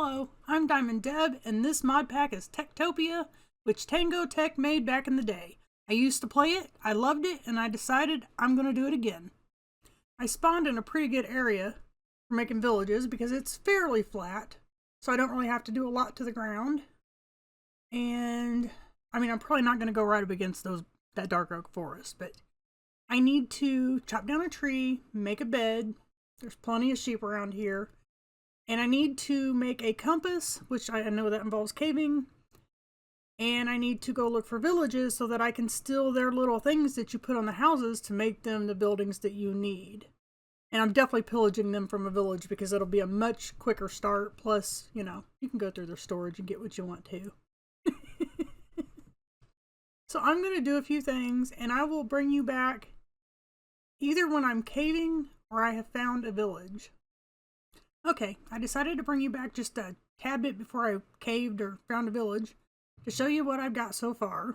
Hello, I'm Diamond Deb, and this mod pack is TekTopia, which Tango Tek made back in the day. I used to play it, I loved it, and I decided I'm going to do it again. I spawned in a pretty good area for making villages because it's fairly flat, so I don't really have to do a lot to the ground. And, I mean, I'm probably not going to go right up against that dark oak forest, but I need to chop down a tree, make a bed. There's plenty of sheep around here. And I need to make a compass, which I know that involves caving. And I need to go look for villages so that I can steal their little things that you put on the houses to make them the buildings that you need. And I'm definitely pillaging them from a village because it'll be a much quicker start. Plus, you know, you can go through their storage and get what you want to. So I'm going to do a few things and I will bring you back either when I'm caving or I have found a village. Okay, I decided to bring you back just a tad bit before I caved or found a village to show you what I've got so far.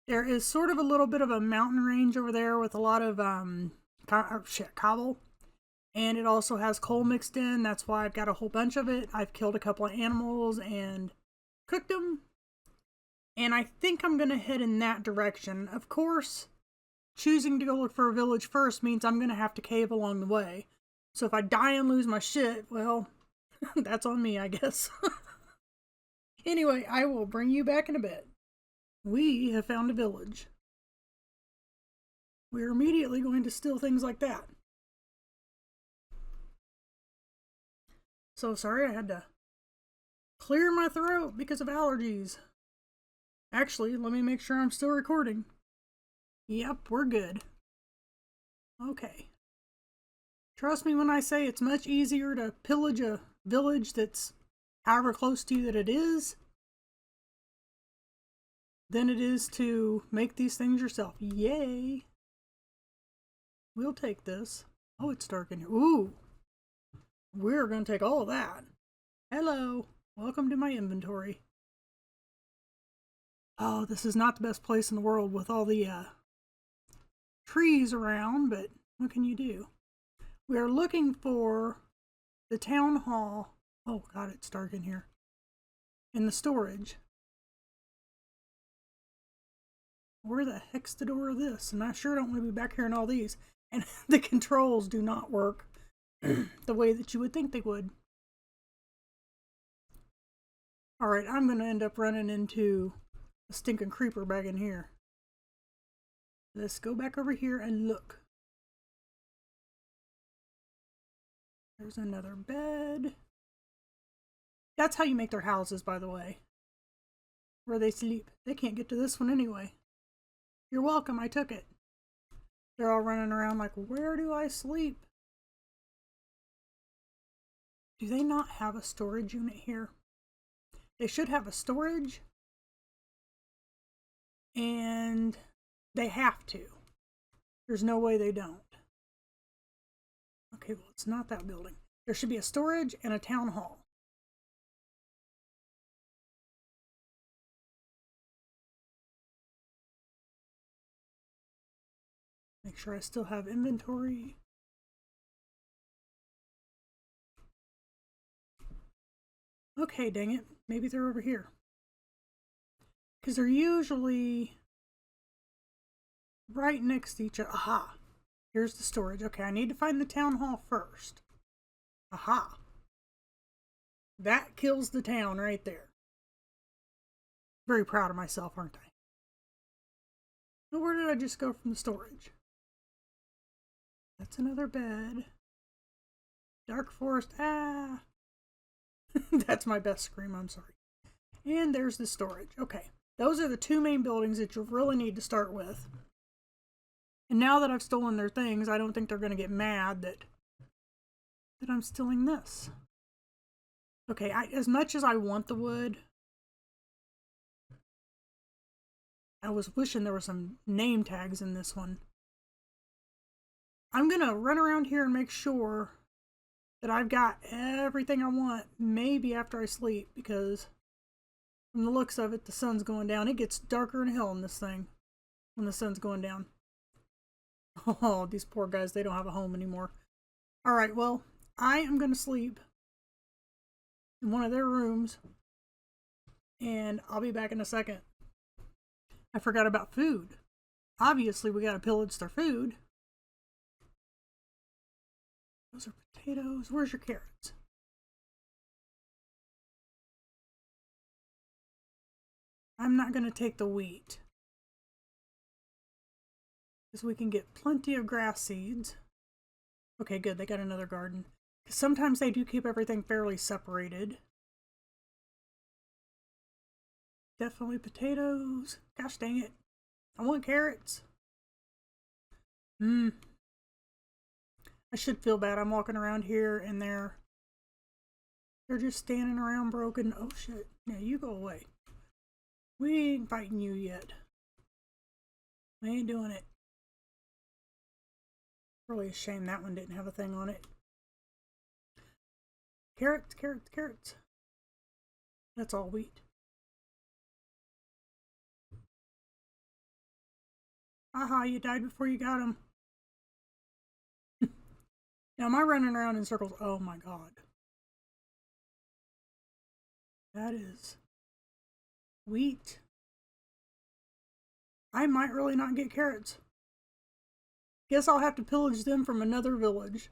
There is sort of a little bit of a mountain range over there with a lot of cobble. And it also has coal mixed in. That's why I've got a whole bunch of it. I've killed a couple of animals and cooked them. And I think I'm going to head in that direction. Of course, choosing to go look for a village first means I'm going to have to cave along the way. So if I die and lose my shit, well, that's on me, I guess. Anyway, I will bring you back in a bit. We have found a village. We're immediately going to steal things like that. So sorry I had to clear my throat because of allergies. Actually, let me make sure I'm still recording. Yep, we're good. Okay. Trust me when I say it's much easier to pillage a village that's however close to you that it is than it is to make these things yourself. Yay! We'll take this. Oh, it's dark in here. Ooh! We're going to take all of that. Hello! Welcome to my inventory. Oh, this is not the best place in the world with all the trees around, but what can you do? We are looking for the town hall. Oh god, it's dark in here. In the storage. Where the heck's the door of this? And I sure don't want to be back here in all these. And the controls do not work the way that you would think they would. Alright, I'm going to end up running into a stinking creeper back in here. Let's go back over here and look. There's another bed. That's how you make their houses, by the way. Where they sleep. They can't get to this one anyway. You're welcome, I took it. They're all running around like, where do I sleep? Do they not have a storage unit here? They should have a storage. And they have to. There's no way they don't. Okay, well, it's not that building. There should be a storage and a town hall. Make sure I still have inventory. Okay, dang it. Maybe they're over here. Because they're usually right next to each other. Aha! Here's the storage. Okay, I need to find the town hall first. Aha! That kills the town right there. Very proud of myself, aren't I? Now, where did I just go from the storage? That's another bed. Dark forest. Ah! That's my best scream, I'm sorry. And there's the storage. Okay, those are the two main buildings that you really need to start with. And now that I've stolen their things, I don't think they're going to get mad that I'm stealing this. Okay, as much as I want the wood, I was wishing there were some name tags in this one. I'm going to run around here and make sure that I've got everything I want, maybe after I sleep, because from the looks of it, the sun's going down. It gets darker than hell in this thing when the sun's going down. Oh, these poor guys, they don't have a home anymore. Alright, well, I am going to sleep in one of their rooms, and I'll be back in a second. I forgot about food. Obviously, we gotta pillage their food. Those are potatoes. Where's your carrots? I'm not gonna take the wheat, because we can get plenty of grass seeds. Okay, good, they got another garden. Sometimes they do keep everything fairly separated. Definitely potatoes. Gosh dang it. I want carrots. I should feel bad. I'm walking around here and they're just standing around broken. Oh shit. Yeah, you go away. We ain't fighting you yet. We ain't doing it. Really a shame that one didn't have a thing on it. Carrots, carrots, carrots. That's all wheat. Aha, you died before you got them. Now, am I running around in circles? Oh my god. That is wheat. I might really not get carrots. Guess I'll have to pillage them from another village.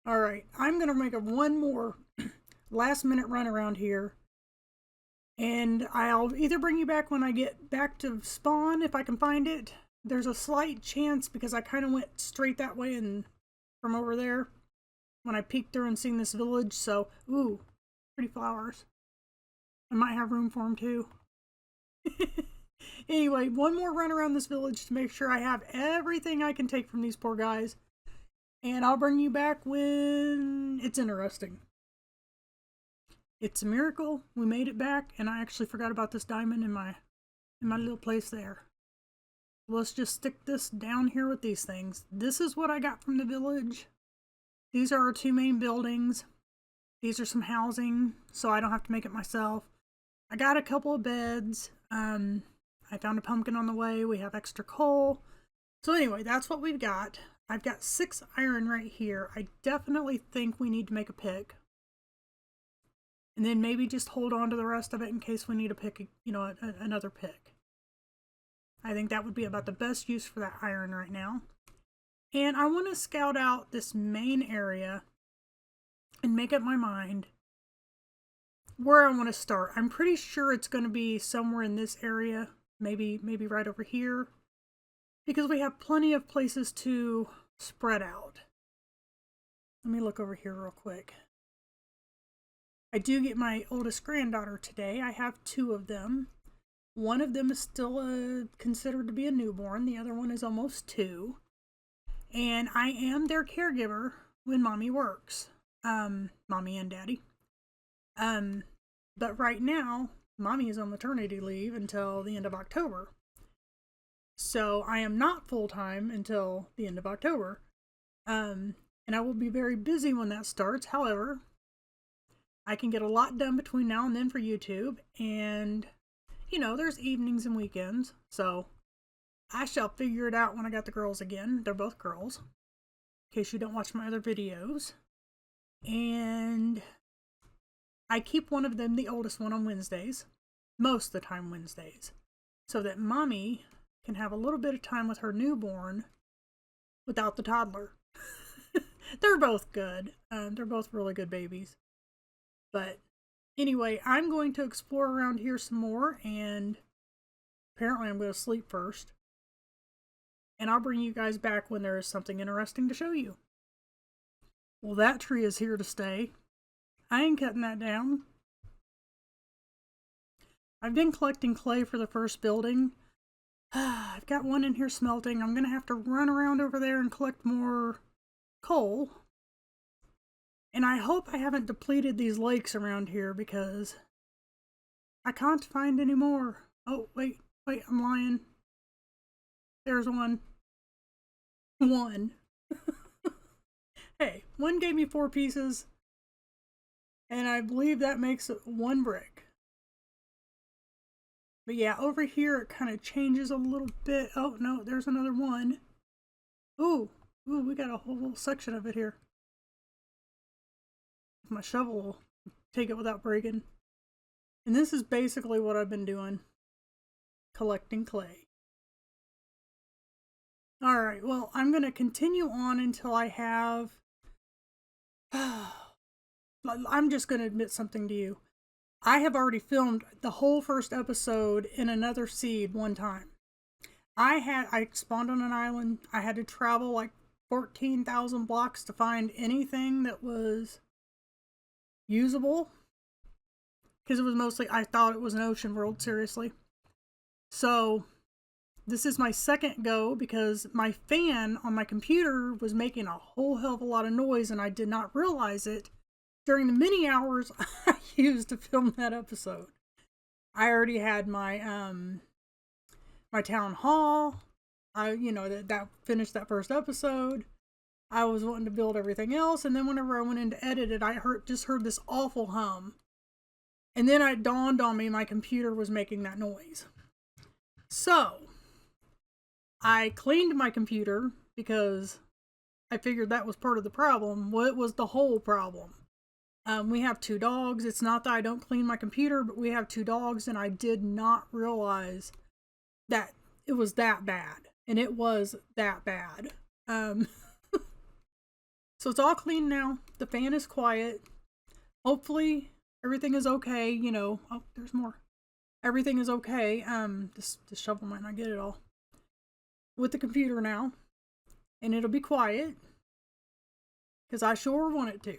Alright, I'm going to make one more last minute run around here. And I'll either bring you back when I get back to spawn, if I can find it. There's a slight chance because I kind of went straight that way and from over there when I peeked through and seen this village. So, ooh, pretty flowers. I might have room for them too. Anyway, one more run around this village to make sure I have everything I can take from these poor guys. And I'll bring you back when it's interesting. It's a miracle. We made it back, and I actually forgot about this diamond in my little place there. Let's just stick this down here with these things. This is what I got from the village. These are our two main buildings. These are some housing, so I don't have to make it myself. I got a couple of beds. I found a pumpkin on the way. We have extra coal. So anyway, that's what we've got. I've got 6 iron right here. I definitely think we need to make a pick. And then maybe just hold on to the rest of it in case we need to pick, another pick. I think that would be about the best use for that iron right now. And I want to scout out this main area and make up my mind where I want to start. I'm pretty sure it's going to be somewhere in this area, maybe right over here, because we have plenty of places to spread out. Let me look over here real quick. I do get my oldest granddaughter today. I have 2 of them. One of them is still considered to be a newborn. The other one is almost 2. And I am their caregiver when mommy works. Mommy and daddy. But right now, mommy is on maternity leave until the end of October. So I am not full-time until the end of October. And I will be very busy when that starts. However, I can get a lot done between now and then for YouTube. And, there's evenings and weekends. So I shall figure it out when I got the girls again. They're both girls, in case you don't watch my other videos. And I keep one of them, the oldest one, on Wednesdays. Most of the time Wednesdays. So that mommy can have a little bit of time with her newborn without the toddler. They're both good. They're both really good babies. But anyway, I'm going to explore around here some more, and apparently I'm going to sleep first. And I'll bring you guys back when there is something interesting to show you. Well, that tree is here to stay. I ain't cutting that down. I've been collecting clay for the first building. I've got one in here smelting. I'm going to have to run around over there and collect more coal. And I hope I haven't depleted these lakes around here because I can't find any more. Oh, wait, I'm lying. There's one. One. Hey, one gave me 4 pieces. And I believe that makes it 1 brick. But yeah, over here it kind of changes a little bit. Oh, no, there's another one. Ooh, we got a whole section of it here. My shovel will take it without breaking. And this is basically what I've been doing. Collecting clay. Alright, well, I'm going to continue on until I have... I'm just going to admit something to you. I have already filmed the whole first episode in another seed one time. I spawned on an island. I had to travel like 14,000 blocks to find anything that was usable. Because it was mostly, I thought it was an ocean world, seriously. So, this is my second go because my fan on my computer was making a whole hell of a lot of noise and I did not realize it during the many hours I used to film that episode. I already had my my town hall. That finished that first episode. I was wanting to build everything else, and then whenever I went in to edit it, I just heard this awful hum. And then it dawned on me my computer was making that noise. So, I cleaned my computer because I figured that was part of the problem. Well, it was the whole problem. We have 2 dogs. It's not that I don't clean my computer, but we have 2 dogs, and I did not realize that it was that bad. And it was that bad. So it's all clean now. The fan is quiet. Hopefully everything is okay. Oh, there's more. Everything is okay. This shovel might not get it all. With the computer now. And it'll be quiet. Because I sure want it to.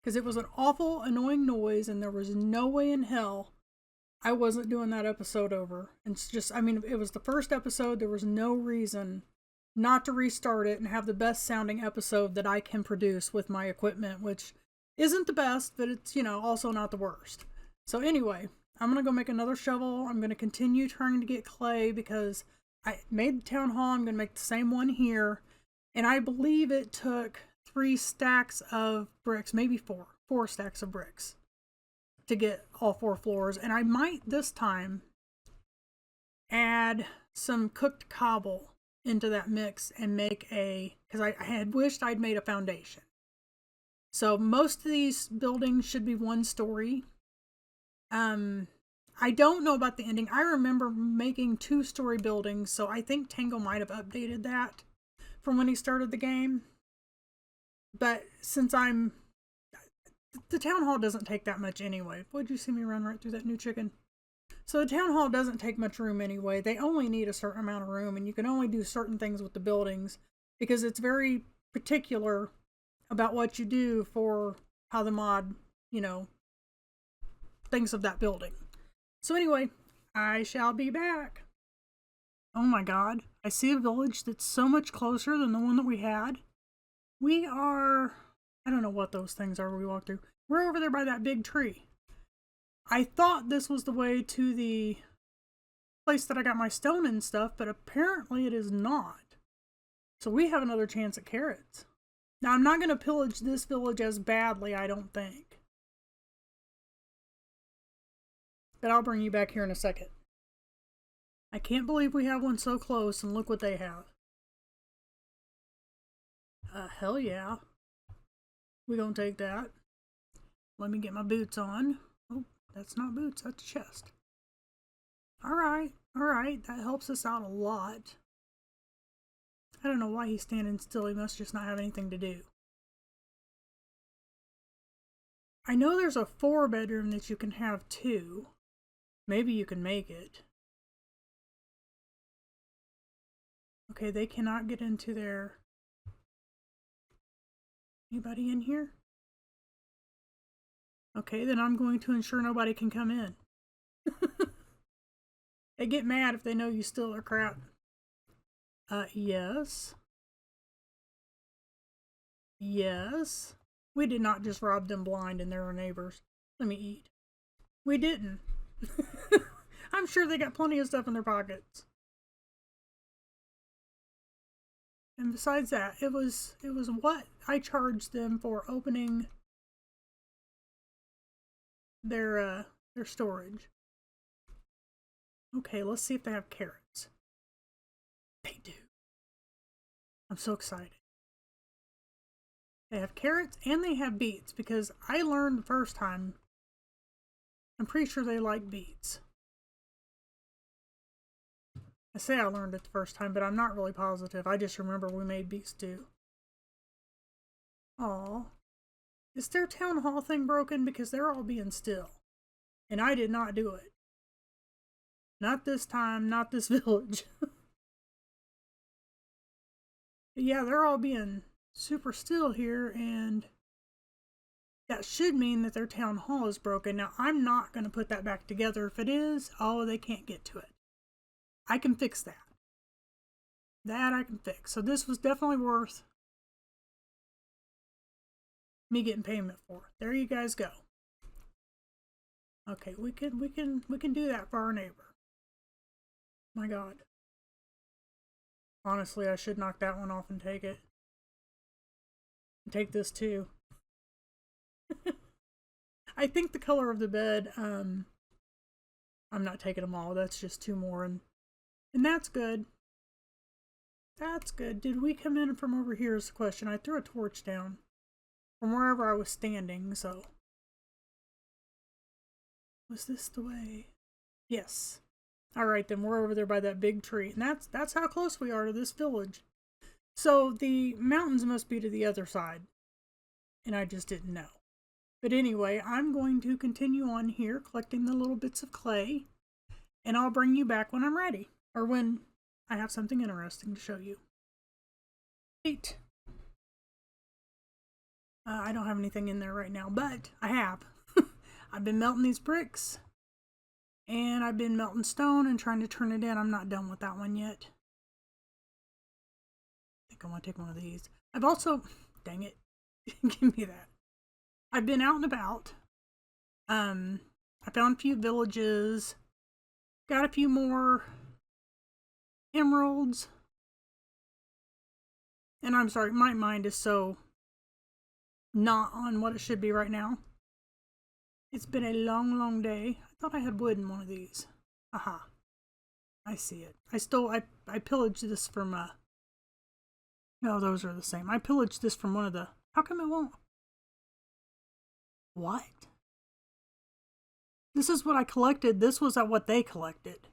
Because it was an awful, annoying noise, and there was no way in hell I wasn't doing that episode over. And it's just, it was the first episode. There was no reason not to restart it and have the best sounding episode that I can produce with my equipment, which isn't the best, but it's, also not the worst. So anyway, I'm going to go make another shovel. I'm going to continue trying to get clay because I made the town hall. I'm going to make the same one here. And I believe it took 3 stacks of bricks, maybe 4 stacks of bricks to get all 4 floors. And I might this time add some cooked cobble into that mix and make because I had wished I'd made a foundation. So most of these buildings should be 1 story. I don't know about the ending. I remember making 2-story buildings, so I think Tango might have updated that from when he started the game. But since the town hall doesn't take that much anyway. Would you see me run right through that new chicken? So the town hall doesn't take much room anyway. They only need a certain amount of room, and you can only do certain things with the buildings because it's very particular about what you do for how the mod, thinks of that building. So anyway, I shall be back. Oh my god, I see a village that's so much closer than the one that we had. We are, I don't know what those things are we walked through. We're over there by that big tree. I thought this was the way to the place that I got my stone and stuff, but apparently it is not. So we have another chance at carrots. Now, I'm not going to pillage this village as badly, I don't think. But I'll bring you back here in a second. I can't believe we have one so close, and look what they have. Hell yeah. We're going to take that. Let me get my boots on. Oh, that's not boots, that's a chest. Alright, that helps us out a lot. I don't know why he's standing still, he must just not have anything to do. I know there's a 4-bedroom that you can have too. Maybe you can make it. Okay, they cannot get into their... Anybody in here? Okay, then I'm going to ensure nobody can come in. They get mad if they know you steal their crap. Yes. Yes. We did not just rob them blind and they're our neighbors. Let me eat. We didn't. I'm sure they got plenty of stuff in their pockets. And besides that, it was what I charged them for opening their storage. Okay, let's see if they have carrots. They do. I'm so excited. They have carrots and they have beets because I learned the first time I'm pretty sure they like beets. I say I learned it the first time, but I'm not really positive. I just remember we made beet stew. Aw. Is their town hall thing broken? Because they're all being still. And I did not do it. Not this time, not this village. Yeah, they're all being super still here, and that should mean that their town hall is broken. Now, I'm not going to put that back together. If it is, oh, they can't get to it. I can fix that. That I can fix. So this was definitely worth me getting payment for. There you guys go. Okay, we can do that for our neighbor. My God. Honestly, I should knock that one off and take it. Take this too. I think the color of the bed, I'm not taking them all. That's just two more, and that's good. That's good. Did we come in from over here is the question. I threw a torch down from wherever I was standing, so. Was this the way? Yes. Alright, then we're over there by that big tree. And that's how close we are to this village. So the mountains must be to the other side. And I just didn't know. But anyway, I'm going to continue on here collecting the little bits of clay. And I'll bring you back when I'm ready. Or when I have something interesting to show you. 8. I don't have anything in there right now, but I have. I've been melting these bricks. And I've been melting stone and trying to turn it in. I'm not done with that one yet. I think I want to take one of these. I've also, dang it, give me that. I've been out and about. I found a few villages. Got a few more emeralds. And I'm sorry, my mind is so not on what it should be right now. It's been a long, long day. I thought I had wood in one of these. Aha. I see it. I pillaged this from, no, those are the same. I pillaged this from one of the, how come it won't? What? This is what I collected. This was what they collected.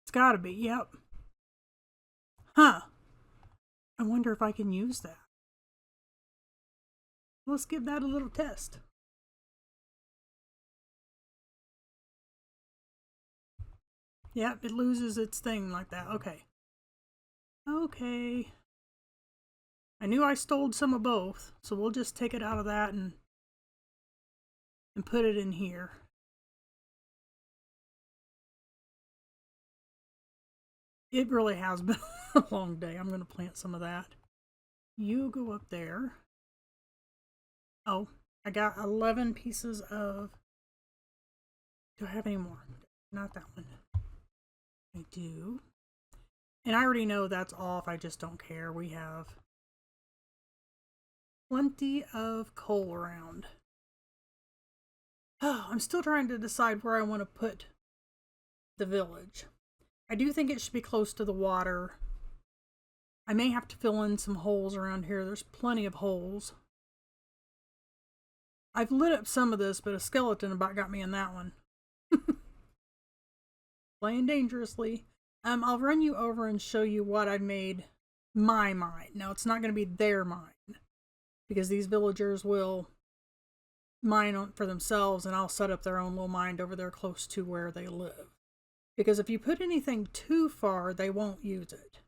It's gotta be, yep. Huh. I wonder if I can use that. Let's give that a little test. Yep, it loses its thing like that. Okay. Okay. I knew I stole some of both, so we'll just take it out of that and put it in here. It really has been a long day. I'm going to plant some of that. You go up there. Oh, I got 11 pieces of... Do I have any more? Not that one. I do. And I already know that's off. I just don't care. We have plenty of coal around. Oh, I'm still trying to decide where I want to put the village. I do think it should be close to the water. I may have to fill in some holes around here. There's plenty of holes. I've lit up some of this, but a skeleton about got me in that one. Playing dangerously. I'll run you over and show you what I made my mine. Now, it's not going to be their mine, because these villagers will mine for themselves, and I'll set up their own little mine over there close to where they live. Because if you put anything too far, they won't use it.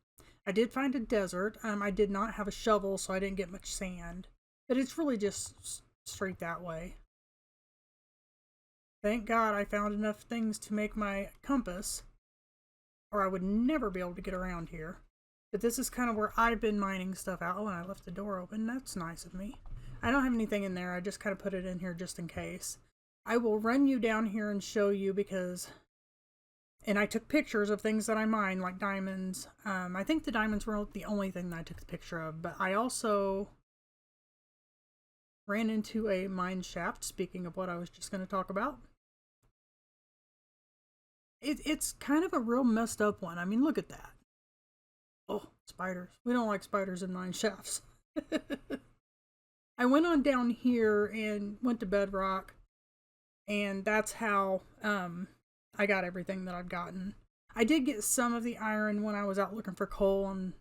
I did find a desert. I did not have a shovel, so I didn't get much sand. But it's really just straight that way. Thank God I found enough things to make my compass, or I would never be able to get around here. But this is kind of where I've been mining stuff out. Oh, and I left the door open. That's nice of me. I don't have anything in there. I just kind of put it in here just in case. I will run you down here and show you because... And I took pictures of things that I mined, like diamonds. I think the diamonds were the only thing that I took the picture of. But I also ran into a mine shaft, speaking of what I was just going to talk about. It's kind of a real messed up one. I mean, look at that. Oh, spiders. We don't like spiders in mine shafts. I went on down here and went to bedrock. And that's how I got everything that I've gotten. I did get some of the iron when I was out looking for coal and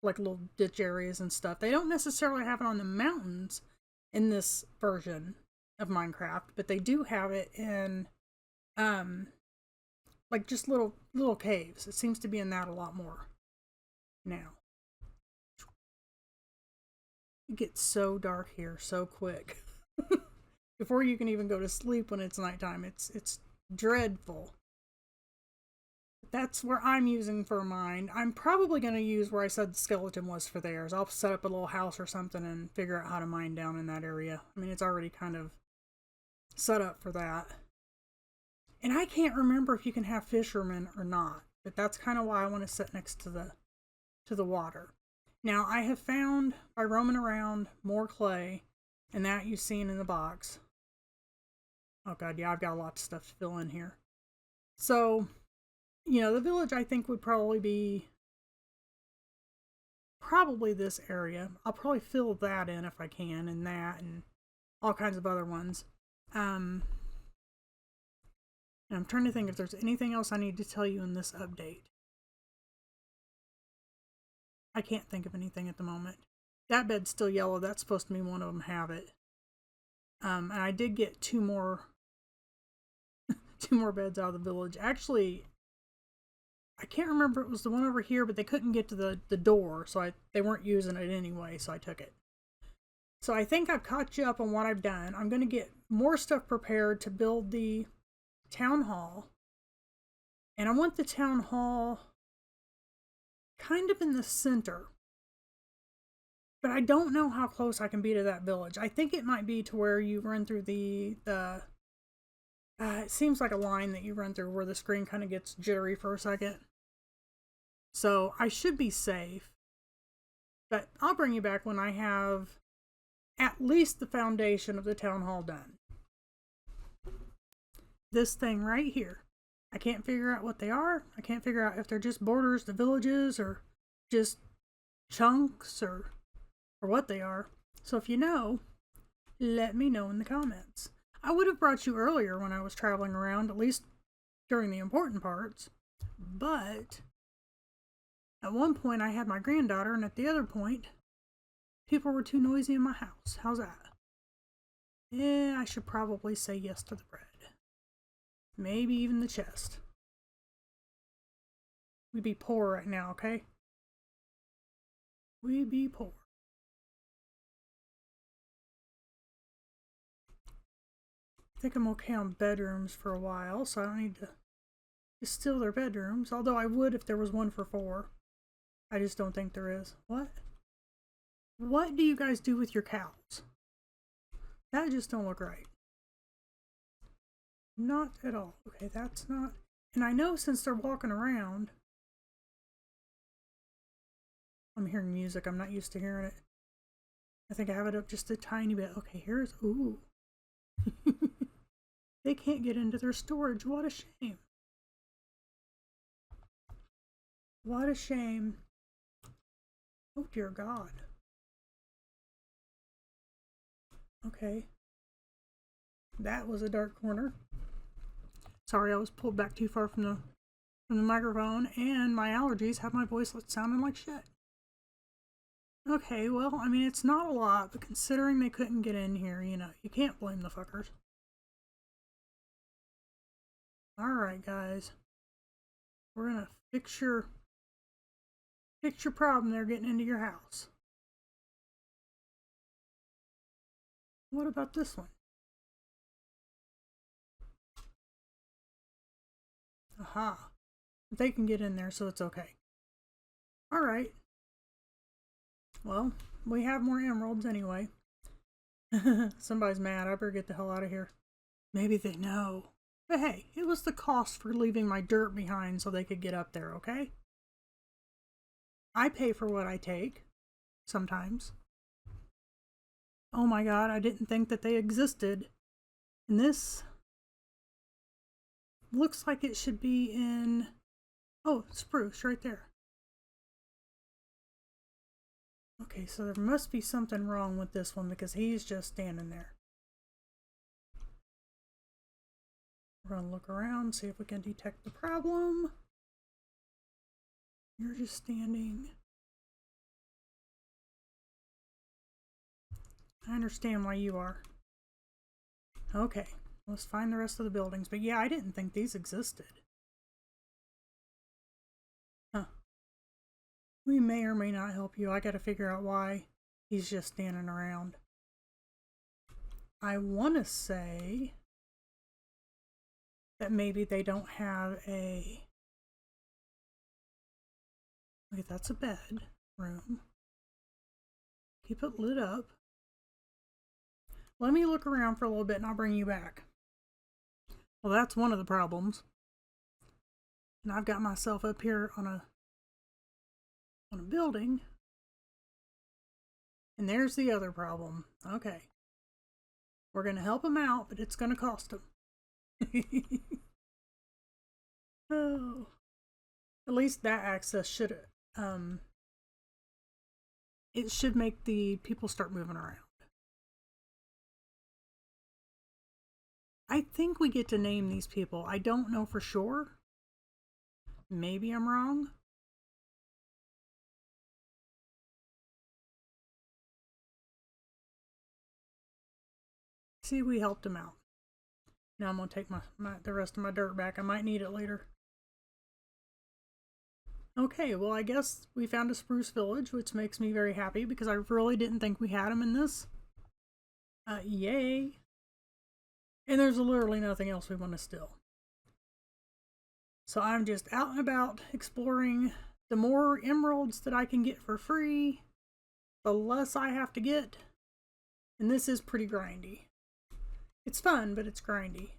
like little ditch areas and stuff. They don't necessarily have it on the mountains in this version of Minecraft, but they do have it in like just little caves. It seems to be in that a lot more now. It gets so dark here so quick. Before you can even go to sleep when it's nighttime, it's dreadful. That's where I'm using for mine. I'm probably going to use where I said the skeleton was for theirs. I'll set up a little house or something and figure out how to mine down in that area. I mean, it's already kind of set up for that. And I can't remember if you can have fishermen or not, but that's kind of why I want to sit next to the water. Now, I have found, by roaming around, more clay, and that you've seen in the box. Oh god, yeah, I've got a lot of stuff to fill in here. So, you know, the village I think would probably be this area. I'll probably fill that in if I can, and that, and all kinds of other ones. And I'm trying to think if there's anything else I need to tell you in this update. I can't think of anything at the moment. That bed's still yellow. That's supposed to mean one of them have it. And I did get two more beds out of the village. Actually, I can't remember if it was the one over here, but they couldn't get to the door, so they weren't using it anyway, so I took it. So I think I've caught you up on what I've done. I'm going to get more stuff prepared to build the town hall. And I want the town hall kind of in the center. But I don't know how close I can be to that village. I think it might be to where you run through it seems like a line that you run through where the screen kind of gets jittery for a second. So I should be safe. But I'll bring you back when I have at least the foundation of the town hall done. This thing right here. I can't figure out what they are. I can't figure out if they're just borders to villages or just chunks or what they are. So if you know, let me know in the comments. I would have brought you earlier when I was traveling around, at least during the important parts. But at one point I had my granddaughter, and at the other point, people were too noisy in my house. How's that? Yeah, I should probably say yes to the bread. Maybe even the chest. We be poor right now, okay? We be poor. I think I'm okay on bedrooms for a while, so I don't need to steal their bedrooms. Although I would if there was one for 4. I just don't think there is. What? What do you guys do with your cows? That just don't look right. Not at all. Okay, that's not... And I know since they're walking around... I'm hearing music. I'm not used to hearing it. I think I have it up just a tiny bit. Okay, here's... Ooh. They can't get into their storage. What a shame. What a shame. Oh, dear God. Okay. That was a dark corner. Sorry, I was pulled back too far from the microphone, and my allergies have my voice sounding like shit. Okay, well, I mean, it's not a lot, but considering they couldn't get in here, you know, you can't blame the fuckers. Alright, guys. We're gonna fix your problem there getting into your house. What about this one? Aha. They can get in there, so it's okay. Alright. Well, we have more emeralds anyway. Somebody's mad. I better get the hell out of here. Maybe they know. But hey, it was the cost for leaving my dirt behind so they could get up there, okay? I pay for what I take. Sometimes. Oh my god, I didn't think that they existed. And this looks like it should be in... Oh, spruce right there. Okay, so there must be something wrong with this one because he's just standing there. We're going to look around, see if we can detect the problem. You're just standing. I understand why you are. Okay, let's find the rest of the buildings. But yeah, I didn't think these existed. Huh. We may or may not help you. I gotta figure out why he's just standing around. I want to say that maybe they don't have a... Okay, that's a bed room. Keep it lit up. Let me look around for a little bit and I'll bring you back. Well, that's one of the problems. And I've got myself up here on a building. And there's the other problem. Okay. We're going to help him out, but it's going to cost him. Oh. At least that access should... it should make the people start moving around. I think we get to name these people. I don't know for sure. Maybe I'm wrong. See, we helped him out. Now I'm going to take the rest of my dirt back. I might need it later. Okay, well, I guess we found a spruce village, which makes me very happy because I really didn't think we had them in this. Yay. And there's literally nothing else we want to steal. So I'm just out and about exploring. The more emeralds that I can get for free, the less I have to get. And this is pretty grindy. It's fun, but it's grindy.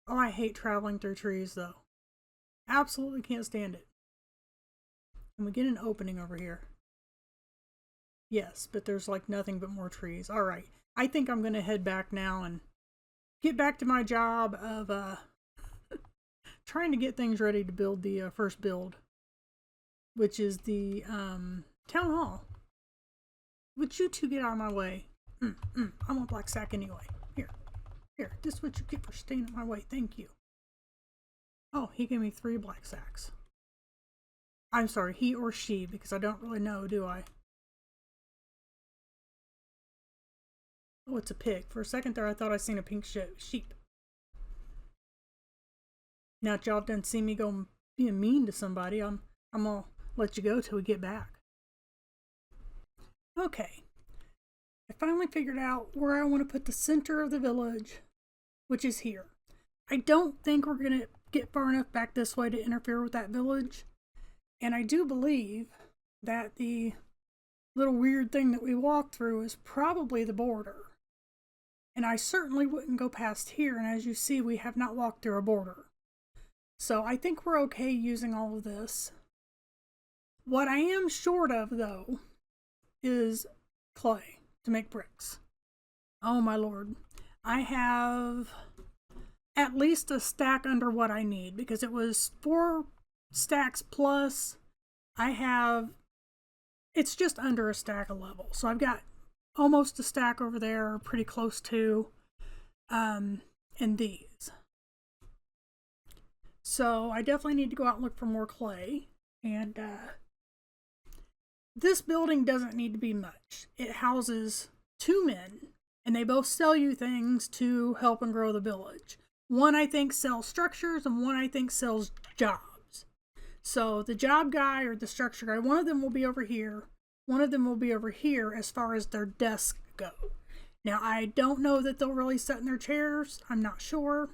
Oh, I hate traveling through trees, though. Absolutely can't stand it. And we get an opening over here. Yes, but there's like nothing but more trees. All right. I think I'm going to head back now and get back to my job of trying to get things ready to build the first build, which is the town hall. Would you two get out of my way? I want black sack anyway. Here, this is what you get for staying in my way. Thank you. Oh, he gave me 3 black sacks. I'm sorry, he or she, because I don't really know, do I? Oh, it's a pig. For a second there, I thought I seen a pink sheep. Now that y'all done see me go being mean to somebody, I'm gonna let you go till we get back. Okay. I finally figured out where I want to put the center of the village, which is here. I don't think we're gonna get far enough back this way to interfere with that village. And I do believe that the little weird thing that we walked through is probably the border. And I certainly wouldn't go past here, and as you see, we have not walked through a border. So I think we're okay using all of this. What I am short of, though, is clay to make bricks. Oh my lord. I have at least a stack under what I need, because it was 4 stacks plus. It's just under a stack of level. So I've got almost a stack over there, pretty close to, and these. So I definitely need to go out and look for more clay. And this building doesn't need to be much. It houses 2 men, and they both sell you things to help and grow the village. One, I think, sells structures, and one, I think, sells jobs. So the job guy or the structure guy, one of them will be over here. One of them will be over here as far as their desks go. Now, I don't know that they'll really sit in their chairs. I'm not sure.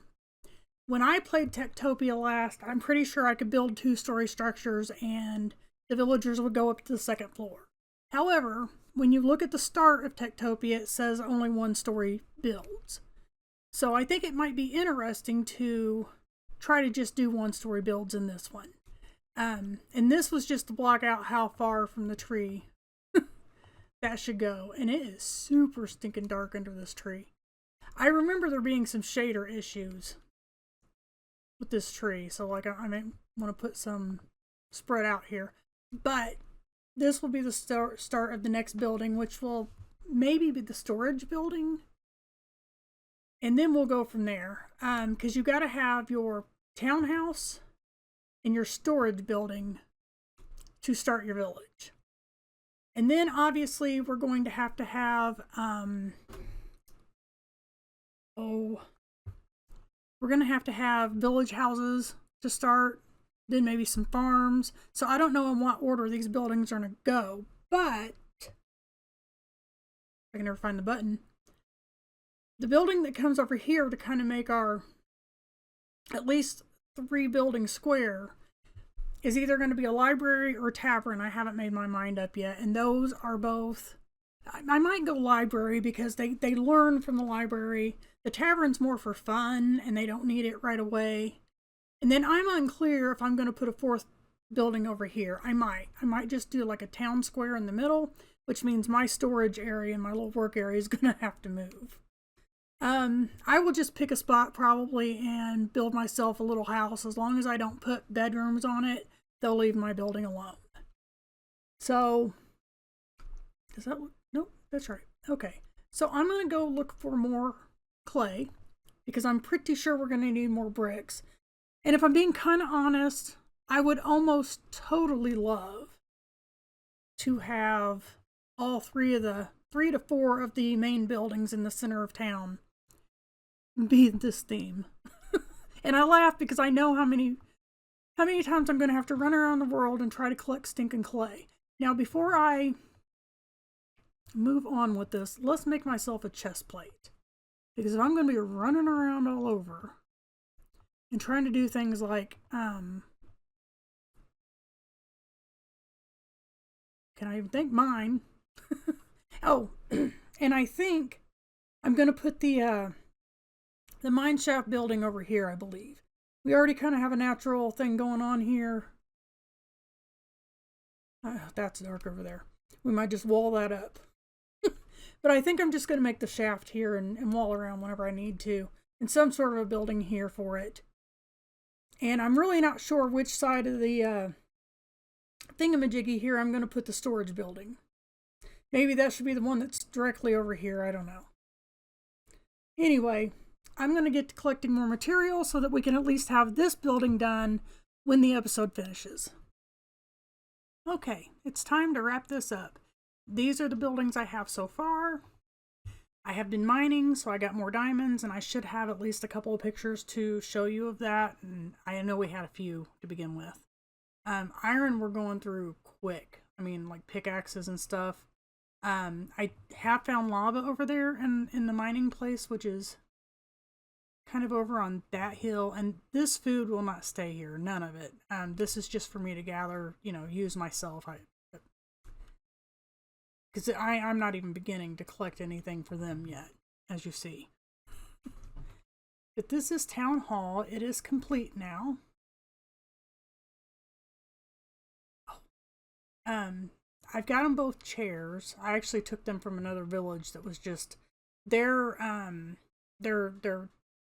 When I played TekTopia last, I'm pretty sure I could build 2-story structures and the villagers would go up to the 2nd floor. However, when you look at the start of TekTopia, it says only 1-story builds. So I think it might be interesting to try to just do 1-story builds in this one. And this was just to block out how far from the tree that should go. And it is super stinking dark under this tree. I remember there being some shader issues with this tree. So like I may want to put some spread out here. But this will be the start of the next building, which will maybe be the storage building. And then we'll go from there. Because you got to have your townhouse and your storage building to start your village. And then obviously we're going to have we're going to have village houses to start, then maybe some farms. So I don't know in what order these buildings are going to go, but I can never find the button. The building that comes over here to kind of make our at least 3 building square is either going to be a library or a tavern. I haven't made my mind up yet. And those are both, I might go library because they learn from the library. The tavern's more for fun and they don't need it right away. And then I'm unclear if I'm going to put a 4th building over here. I might just do like a town square in the middle, which means my storage area and my little work area is going to have to move. I will just pick a spot probably and build myself a little house. As long as I don't put bedrooms on it, they'll leave my building alone. So, does that look? Nope, that's right. Okay, so I'm going to go look for more clay because I'm pretty sure we're going to need more bricks. And if I'm being kind of honest, I would almost totally love to have all 3 to 4 of the main buildings in the center of town be this theme. And I laugh because I know how many times I'm going to have to run around the world and try to collect stinking clay. Now, before I move on with this, let's make myself a chest plate. Because if I'm going to be running around all over and trying to do things like, can I even think mine? Oh, and I think I'm going to put the mine shaft building over here, I believe. We already kind of have a natural thing going on here. That's dark over there. We might just wall that up. But I think I'm just going to make the shaft here and wall around whenever I need to. And some sort of a building here for it. And I'm really not sure which side of the thingamajiggy here I'm going to put the storage building. Maybe that should be the one that's directly over here. I don't know. Anyway, I'm going to get to collecting more material so that we can at least have this building done when the episode finishes. Okay, it's time to wrap this up. These are the buildings I have so far. I have been mining, so I got more diamonds, and I should have at least a couple of pictures to show you of that. And I know we had a few to begin with. Iron we're going through quick. I mean, like pickaxes and stuff. I have found lava over there in the mining place, which is kind of over on that hill. And this food will not stay here. None of it. This is just for me to gather, use myself. Because I'm not even beginning to collect anything for them yet, as you see. But this is Town Hall. It is complete now. I've got them both chairs. I actually took them from another village that was just their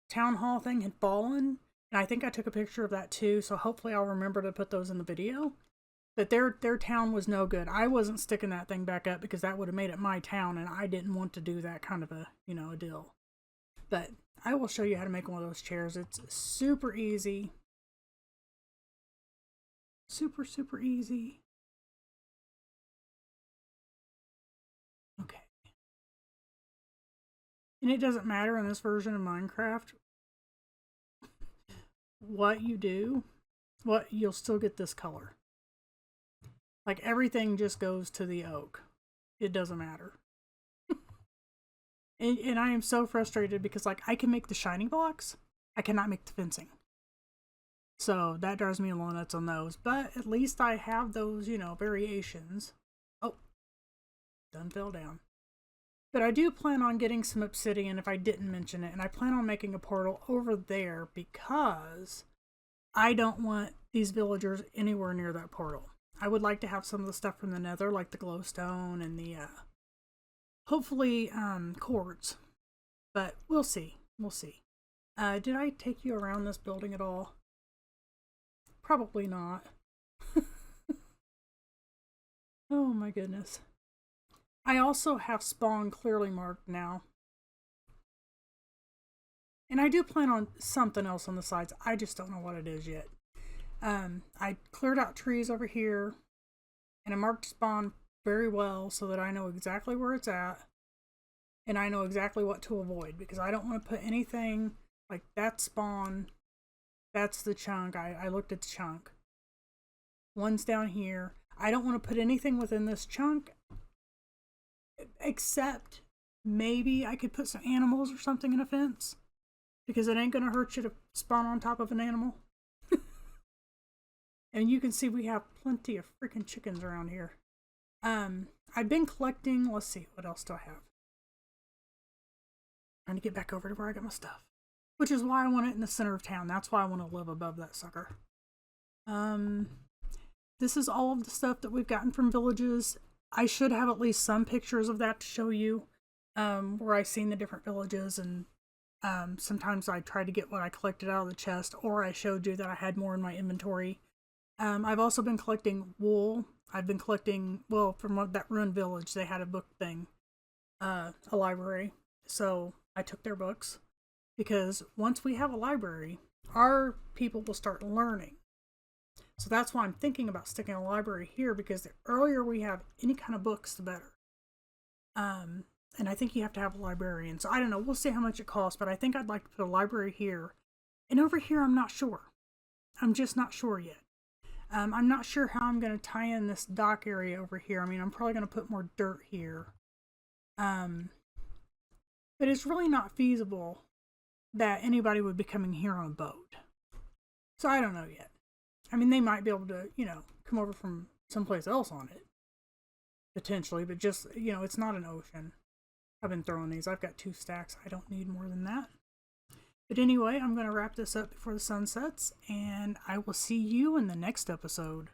town hall thing had fallen, and I think I took a picture of that too. So hopefully I'll remember to put those in the video. But their town was no good. I wasn't sticking that thing back up because that would have made it my town, and I didn't want to do that kind of a a deal. But I will show you how to make one of those chairs. It's super easy. Super easy. Okay. And it doesn't matter in this version of Minecraft what you do, you'll still get this color. Like everything just goes to the oak. It doesn't matter. and I am so frustrated because like I can make the shiny blocks. I cannot make the fencing. So that drives me a little nuts on those. But at least I have those, variations. Oh, done fell down. But I do plan on getting some obsidian if I didn't mention it. And I plan on making a portal over there because I don't want these villagers anywhere near that portal. I would like to have some of the stuff from the nether, like the glowstone and the, hopefully, quartz. But we'll see. We'll see. Did I take you around this building at all? Probably not. Oh my goodness. I also have spawn clearly marked now. And I do plan on something else on the sides. I just don't know what it is yet. I cleared out trees over here, and I marked spawn very well so that I know exactly where it's at, and I know exactly what to avoid, because I don't want to put anything like that spawn. That's the chunk. I looked at the chunk. One's down here. I don't want to put anything within this chunk, except maybe I could put some animals or something in a fence, because it ain't going to hurt you to spawn on top of an animal. And you can see we have plenty of freaking chickens around here. I've been collecting, let's see, what else do I have? Trying to get back over to where I got my stuff. Which is why I want it in the center of town. That's why I want to live above that sucker. This is all of the stuff that we've gotten from villages. I should have at least some pictures of that to show you, where I've seen the different villages, and sometimes I try to get what I collected out of the chest, or I showed you that I had more in my inventory. I've also been collecting wool. I've been collecting, well, from that ruined village, they had a book thing, a library. So I took their books, because once we have a library, our people will start learning. So that's why I'm thinking about sticking a library here, because the earlier we have any kind of books, the better. And I think you have to have a librarian. So I don't know, we'll see how much it costs, but I think I'd like to put a library here. And over here, I'm not sure. I'm just not sure yet. I'm not sure how I'm going to tie in this dock area over here. I mean, I'm probably going to put more dirt here. But it's really not feasible that anybody would be coming here on a boat. So I don't know yet. I mean, they might be able to, come over from someplace else on it. Potentially, but just, it's not an ocean. I've been throwing these. I've got 2 stacks. I don't need more than that. But anyway, I'm going to wrap this up before the sun sets, and I will see you in the next episode.